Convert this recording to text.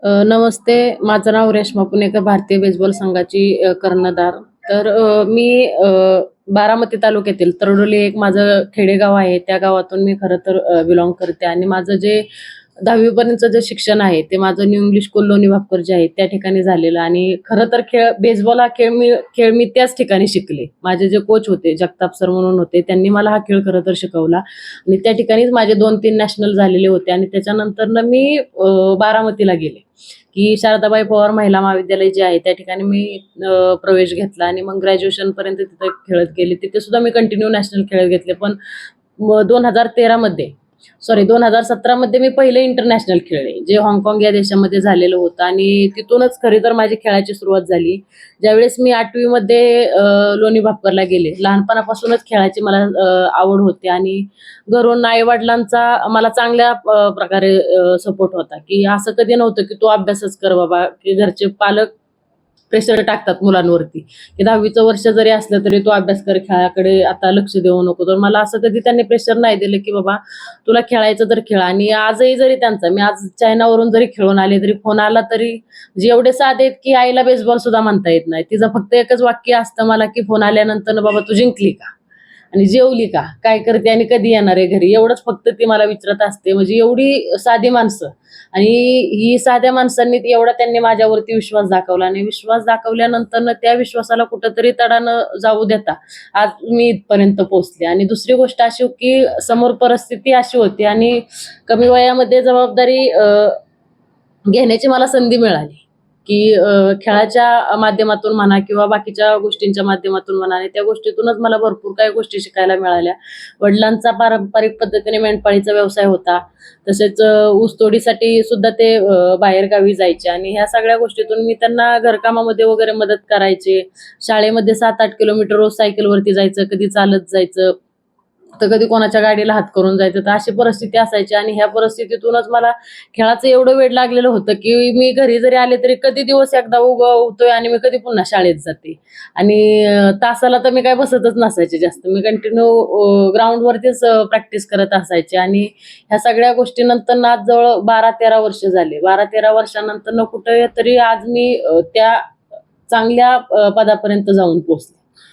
नमस्ते. माझं नाव रेश्मा पुणेकर, भारतीय बेसबॉल संघाची कर्णधार. तर मी बारामती तालुक्यातील तरडोली एक माझं खेडेगाव आहे. त्या गावातून मी खरं तर बिलॉंग करते आणि माझं जे 10वी पर्यंतचं जे शिक्षण आहे, ते माझं न्यू इंग्लिश स्कूल लोणी भापकर जे आहे, त्या ठिकाणी झालेलं आणि खरं तर बेसबॉल हा खेळ मी त्याच ठिकाणी शिकले. माझे जे कोच होते, जगताप सर म्हणून होते, त्यांनी मला हा खेळ खरं तर शिकवला आणि त्या ठिकाणीच माझे 2-3 नॅशनल झालेले होते आणि त्याच्यानंतरनं मी बारामतीला गेले, की शारदाबाई पवार महिला महाविद्यालय जे आहे, त्या ठिकाणी मी प्रवेश घेतला आणि मग ग्रॅज्युएशनपर्यंत तिथे खेळत गेले. तिथे सुद्धा मी कंटिन्यू नॅशनल खेळत घेतले. पण 2013 मध्ये 2017 मध्ये मी पहिले इंटरनॅशनल खेळले, जे हाँगकाँग या देशामध्ये झालेलं होतं आणि तिथूनच खरी तर माझी खेळाची सुरुवात झाली. ज्यावेळेस मी 8वी मध्ये लोणी भापकरला गेले, लहानपणापासूनच खेळाची मला आवड होती आणि घरून आई-वडिलांचा मला चांगल्या प्रकारे सपोर्ट होता, की असं कधी नव्हतं, की तू अभ्यासच कर बाबा, की घरचे पालक प्रेशर टाकतात मुलांवरती, की 10वीचं वर्ष जरी असलं तरी तू अभ्यास कर, खेळाकडे आता लक्ष देऊ नको. तर मला असं कधी त्यांनी प्रेशर नाही दिलं, की बाबा तुला खेळायचं तर खेळ. आणि आजही जरी त्यांचा मी आज चायनावरून जरी खेळून आले, तरी फोन आला तरी जे एवढे साधे आहेत, की आईला बेसबॉल सुद्धा म्हणता येत नाही. तिचं फक्त एकच वाक्य असतं मला, की फोन आल्यानंतर बाबा तू जिंकली का? आणि जेवली का? काय करते आणि कधी येणार आहे घरी? एवढंच फक्त ती मला विचारत असते. म्हणजे एवढी साधी माणसं आणि ही साध्या माणसांनी एवढा त्यांनी माझ्यावरती विश्वास दाखवला आणि विश्वास दाखवल्यानंतर त्या विश्वासाला कुठेतरी तडा न जाऊ देता आज मी इथपर्यंत पोहोचले. आणि दुसरी गोष्ट अशी की समोर परिस्थिती अशी होती आणि कमी वयामध्ये जबाबदारी घेण्याची मला संधी मिळाली, की खेळाच्या माध्यमातून म्हणा किंवा बाकीच्या गोष्टींच्या माध्यमातून म्हणा आणि त्या गोष्टीतूनच मला भरपूर काही गोष्टी शिकायला मिळाल्या. वडिलांचा पारंपरिक पद्धतीने मेंढपाळीचा व्यवसाय होता. तसेच ऊसतोडीसाठी सुद्धा ते बाहेरगावी जायचे आणि ह्या सगळ्या गोष्टीतून मी त्यांना घरकामामध्ये वगैरे मदत करायचे. शाळेमध्ये 7-8 किलोमीटर रोज सायकलवरती जायचं, कधी चालत जायचं, तर कधी कोणाच्या गाडीला हात करून जायचं. तर अशी परिस्थिती असायची आणि ह्या परिस्थितीतूनच मला खेळाचं एवढं वेड लागलेलं होतं, की मी घरी जरी आले तरी कधी दिवस एकदा उगवतोय आणि मी कधी पुन्हा शाळेत जाते. आणि तासाला तर मी काय बसतच नसायचे जास्त. मी कंटिन्यू ग्राउंडवरतीच प्रॅक्टिस करत असायचे आणि ह्या सगळ्या गोष्टीनंतर आज जवळ 12-13 वर्ष झाले. 12-13 वर्षानंतर कुठे तरी आज मी त्या चांगल्या पदापर्यंत जाऊन पोहोचले.